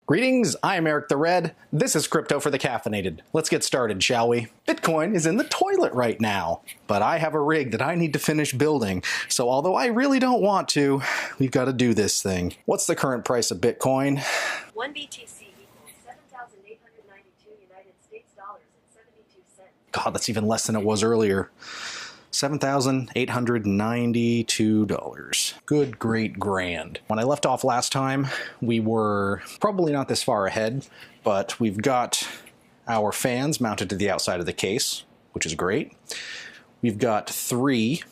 Greetings, I'm Eric the Red. This is Crypto for the Caffeinated. Let's get started, shall we? Bitcoin is in the toilet right now, but I have a rig that I need to finish building, so although I really don't want to, we've got to do this thing. What's the current price of Bitcoin? 1 BTC equals 7,892 United States dollars and 72 cents. God, that's even less than it was earlier. $7,892. Good, great, grand. When I left off last time, we were probably not this far ahead, but we've got our fans mounted to the outside of the case, which is great. We've got 3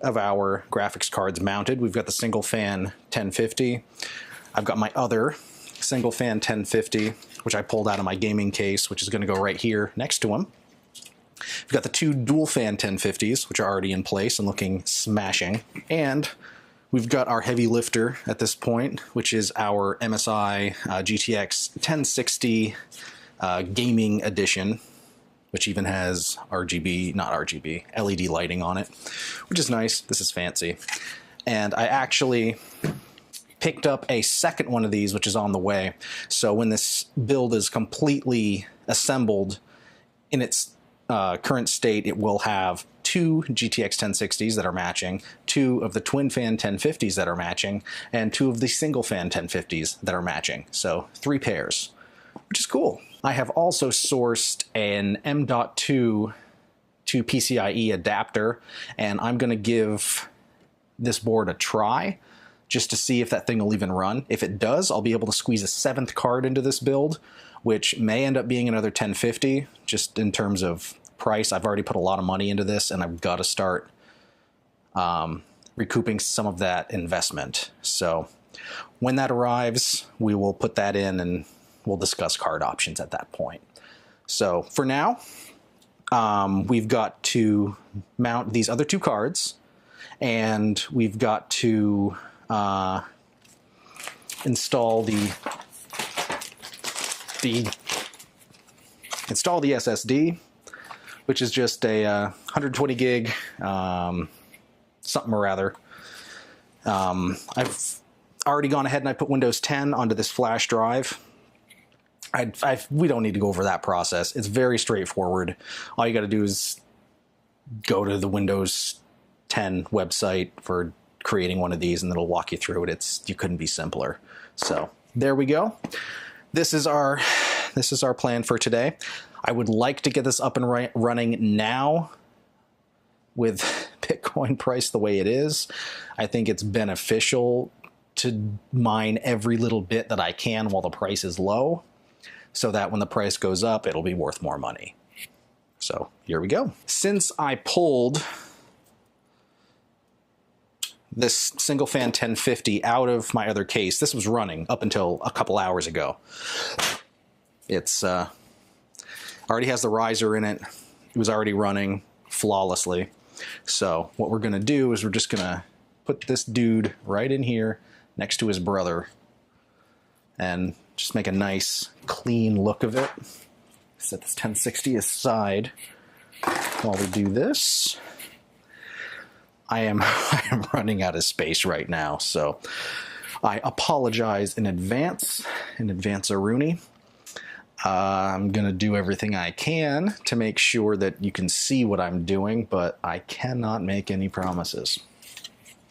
of our graphics cards mounted. We've got the single fan 1050. I've got my other single fan 1050, which I pulled out of my gaming case, which is going to go right here next to him. We've got the 2 dual fan 1050s, which are already in place and looking smashing. And we've got our heavy lifter at this point, which is our MSI GTX 1060 Gaming Edition, which even has LED lighting on it, which is nice. This is fancy. And I actually picked up a second one of these, which is on the way. So when this build is completely assembled in its current state, it will have 2 GTX 1060s that are matching, 2 of the twin fan 1050s that are matching, and 2 of the single fan 1050s that are matching. So 3 pairs, which is cool. I have also sourced an M.2 to PCIe adapter, and I'm going to give this board a try just to see if that thing will even run. If it does, I'll be able to squeeze a 7th card into this build, which may end up being another 1050, just in terms of price. I've already put a lot of money into this, and I've got to start recouping some of that investment. So when that arrives, we will put that in and we'll discuss card options at that point. So for now, we've got to mount these other 2 cards, and we've got to install the SSD, which is just a 120 gig something or other. I've already gone ahead and I put Windows 10 onto this flash drive. We don't need to go over that process. It's very straightforward. All you got to do is go to the Windows 10 website for creating one of these, and it'll walk you through it. You couldn't be simpler. So there we go. This is our plan for today. I would like to get this up and running now with Bitcoin price the way it is. I think it's beneficial to mine every little bit that I can while the price is low, so that when the price goes up, it'll be worth more money. So here we go. Since I pulled this single fan 1050 out of my other case, this was running up until a couple hours ago. It's already has the riser in it. It was already running flawlessly. So what we're gonna do is we're just gonna put this dude right in here next to his brother and just make a nice clean look of it. Set this 1060 aside while we do this. I am running out of space right now, so I apologize in advance Rooney. I'm gonna do everything I can to make sure that you can see what I'm doing, but I cannot make any promises,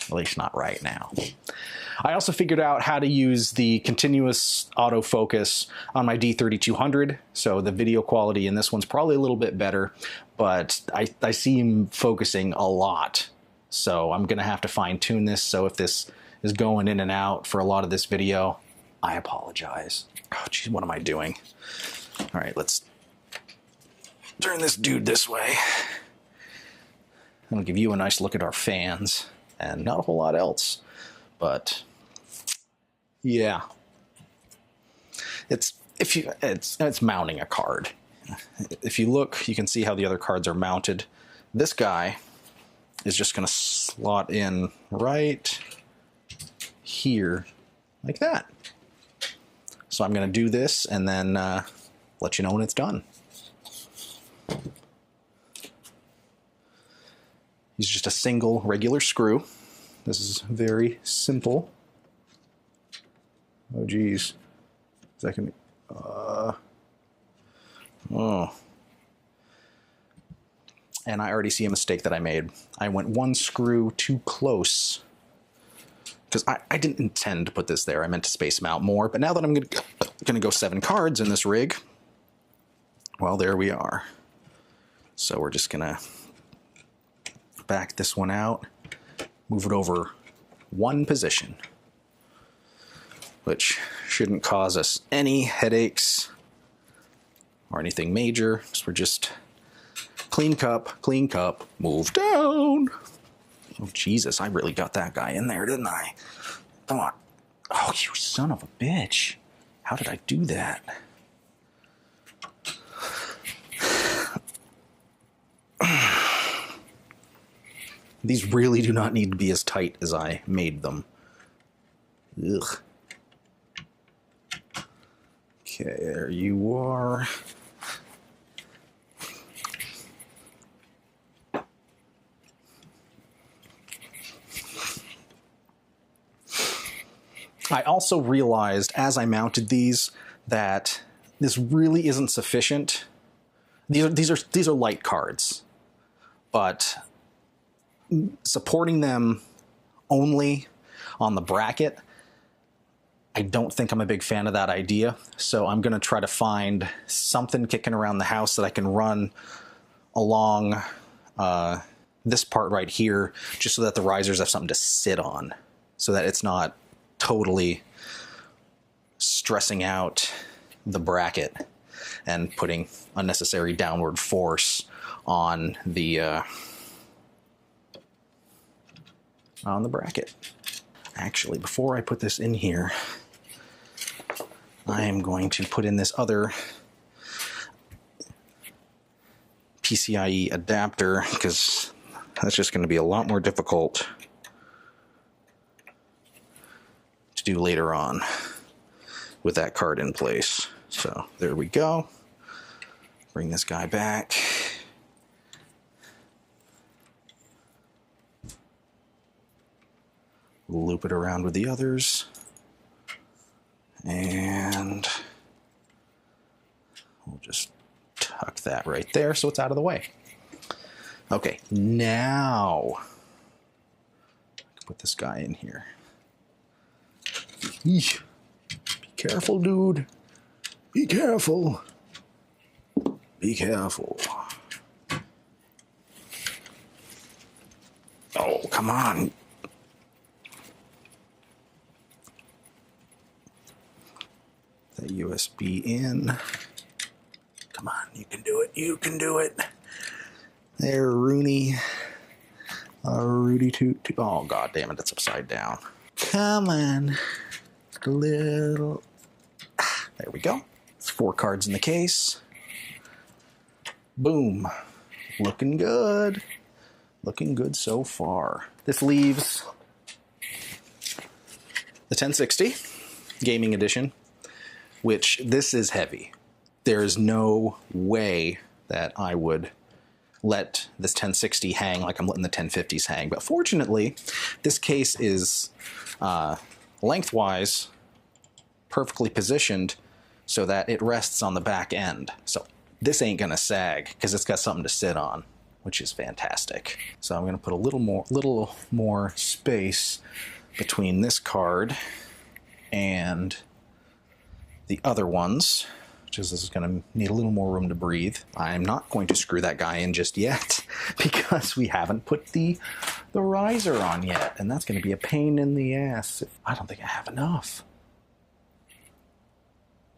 at least not right now. I also figured out how to use the continuous autofocus on my D3200, so the video quality in this one's probably a little bit better, but I see him focusing a lot. So I'm gonna have to fine tune this, so if this is going in and out for a lot of this video, I apologize. Oh geez, what am I doing? All right, let's turn this dude this way. I'll give you a nice look at our fans, and not a whole lot else, but yeah. It's mounting a card. If you look, you can see how the other cards are mounted. This guy is just gonna slot in right here like that. So I'm gonna do this and then let you know when it's done. Use just a single regular screw. This is very simple. Oh geez, Second. Oh. And I already see a mistake that I made. I went one screw too close. Because I didn't intend to put this there. I meant to space them out more. But now that I'm gonna go 7 cards in this rig, well, there we are. So we're just gonna back this one out, move it over 1 position, which shouldn't cause us any headaches or anything major. So we're just clean cup, move down. Oh, Jesus, I really got that guy in there, didn't I? Come on. Oh, you son of a bitch. How did I do that? These really do not need to be as tight as I made them. Ugh. Okay, there you are. I also realized as I mounted these that this really isn't sufficient. These are light cards, but supporting them only on the bracket, I don't think I'm a big fan of that idea. So I'm going to try to find something kicking around the house that I can run along this part right here, just so that the risers have something to sit on, so that it's not totally stressing out the bracket and putting unnecessary downward force on the bracket. Actually, before I put this in here, I am going to put in this other PCIe adapter, because that's just going to be a lot more difficult to do later on with that card in place. So there we go. Bring this guy back. Loop it around with the others. And we'll just tuck that right there so it's out of the way. Okay, now I can put this guy in here. Eesh. Be careful, dude. Be careful. Be careful. Oh, come on. The USB in. Come on, you can do it. You can do it. There, Rooney. Rudy toot. Oh, god damn it, it's upside down. Come on. A little. There we go. It's 4 cards in the case. Boom. Looking good. Looking good so far. This leaves the 1060 Gaming Edition, which this is heavy. There is no way that I would let this 1060 hang like I'm letting the 1050s hang. But fortunately, this case is lengthwise perfectly positioned so that it rests on the back end. So this ain't gonna sag because it's got something to sit on, which is fantastic. So I'm gonna put a little more space between this card and the other ones, which is this is going to need a little more room to breathe. I'm not going to screw that guy in just yet because we haven't put the riser on yet, and that's going to be a pain in the ass. I don't think I have enough.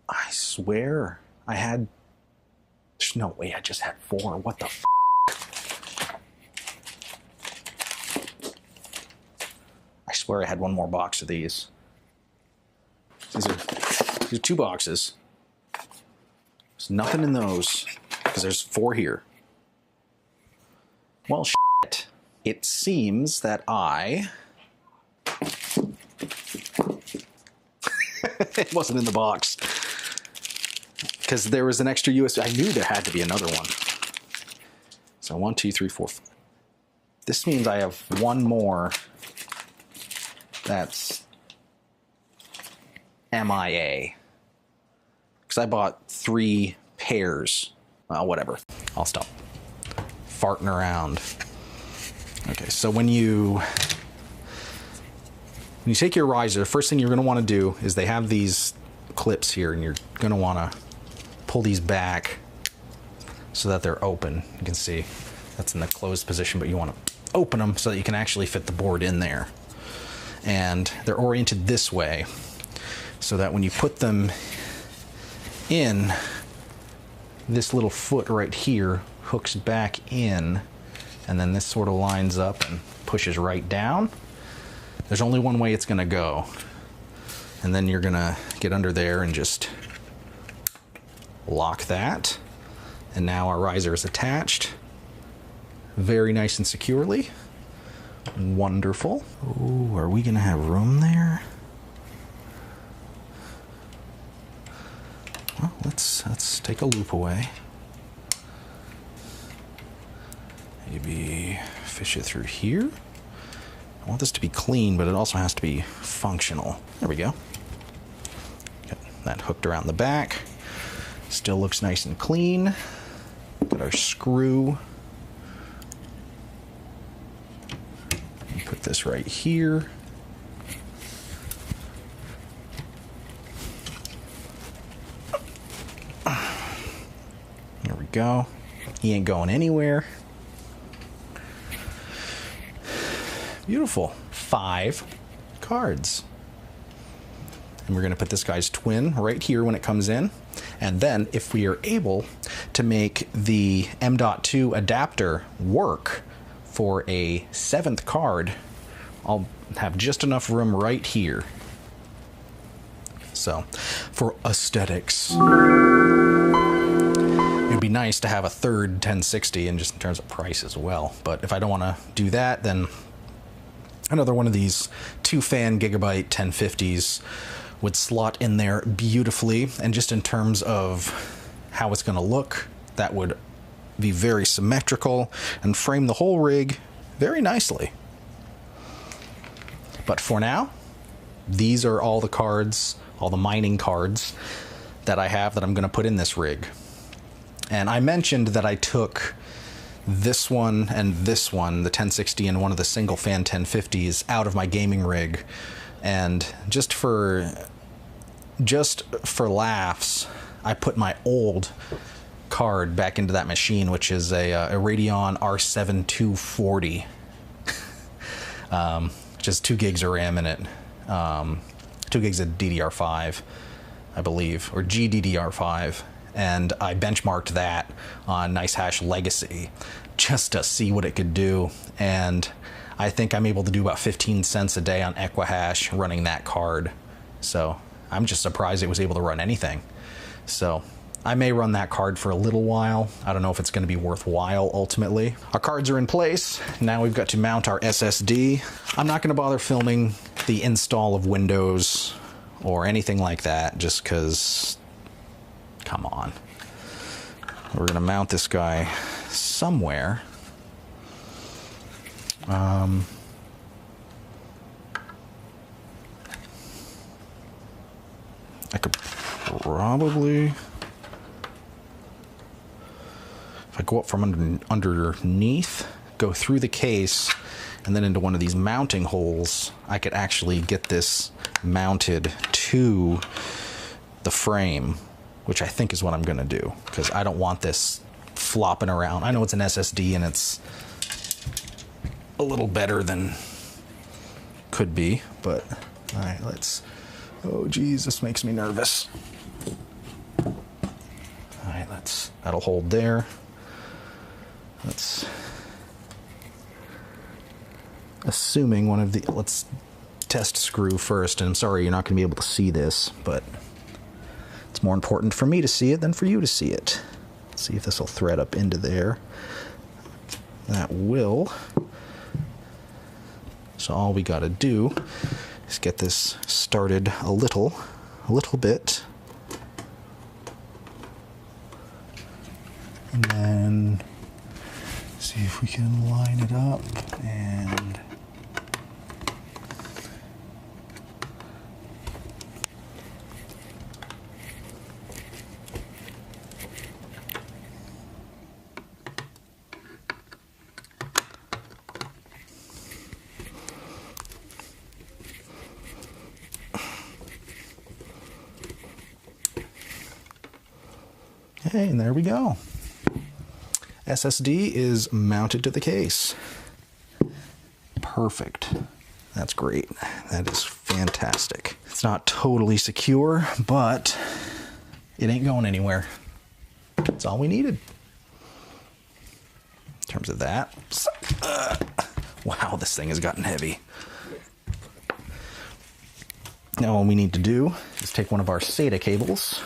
I swear I had... There's no way I just had 4. What the f***? I swear I had one more box of these. These are 2 boxes. There's nothing in those, because there's 4 here. Well, shit. It seems that I... It wasn't in the box. Because there was an extra USB. I knew there had to be another one. So 1, 2, 3, 4, 5. This means I have one more that's MIA. because I bought 3 pairs. Whatever. I'll stop farting around. Okay, so when you take your riser, the first thing you're going to want to do is they have these clips here, and you're going to want to pull these back so that they're open. You can see that's in the closed position, but you want to open them so that you can actually fit the board in there. And they're oriented this way so that when you put them in, this little foot right here hooks back in, and then this sort of lines up and pushes right down. There's only one way it's going to go. And then you're going to get under there and just lock that. And now our riser is attached very nice and securely. Wonderful. Ooh, are we going to have room there? Well, let's take a loop away. Maybe fish it through here. I want this to be clean, but it also has to be functional. There we go. Got that hooked around the back. Still looks nice and clean. Got our screw. Put this right here. There we go. He ain't going anywhere. Beautiful. 5 cards. And we're going to put this guy's twin right here when it comes in. And then if we are able to make the M.2 adapter work for a 7th card, I'll have just enough room right here. So, for aesthetics, it'd be nice to have a 3rd 1060, and just in terms of price as well. But if I don't want to do that, then another one of these 2-fan Gigabyte 1050s would slot in there beautifully. And just in terms of how it's going to look, that would be very symmetrical and frame the whole rig very nicely. But for now, these are all the cards, all the mining cards that I have that I'm going to put in this rig. And I mentioned that I took this one and this one, the 1060 and one of the single fan 1050s, out of my gaming rig. And just for laughs, I put my old card back into that machine, which is a Radeon R7 240, which has 2 gigs of RAM in it, 2 gigs of DDR5, I believe, or GDDR5. And I benchmarked that on NiceHash Legacy just to see what it could do. And I think I'm able to do about 15 cents a day on Equihash running that card. So I'm just surprised it was able to run anything. So I may run that card for a little while. I don't know if it's going to be worthwhile ultimately. Our cards are in place. Now we've got to mount our SSD. I'm not going to bother filming the install of Windows or anything like that, just because, come on. We're going to mount this guy somewhere. I could probably, if I go up from underneath, go through the case, and then into one of these mounting holes, I could actually get this mounted to the frame, which I think is what I'm going to do, because I don't want this flopping around. I know it's an SSD and it's a little better than could be, but all right, let's, oh geez, this makes me nervous. All right, that'll hold there. Let's, assuming one of the, let's test screw first, and I'm sorry you're not going to be able to see this, but it's more important for me to see it than for you to see it. Let's see if this will thread up into there. That will. So all we got to do is get this started a little bit. And then see if we can line it up and Okay, and there we go. SSD is mounted to the case. Perfect. That's great. That is fantastic. It's not totally secure, but it ain't going anywhere. That's all we needed. In terms of that, wow, this thing has gotten heavy. Now all we need to do is take one of our SATA cables.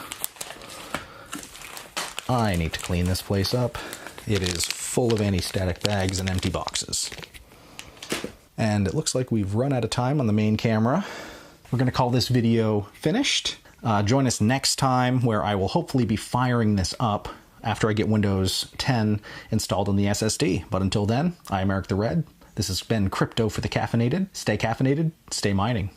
I need to clean this place up. It is full of anti-static bags and empty boxes. And it looks like we've run out of time on the main camera. We're gonna call this video finished. Join us next time where I will hopefully be firing this up after I get Windows 10 installed on the SSD. But until then, I'm Eric the Red. This has been Crypto for the Caffeinated. Stay caffeinated, stay mining.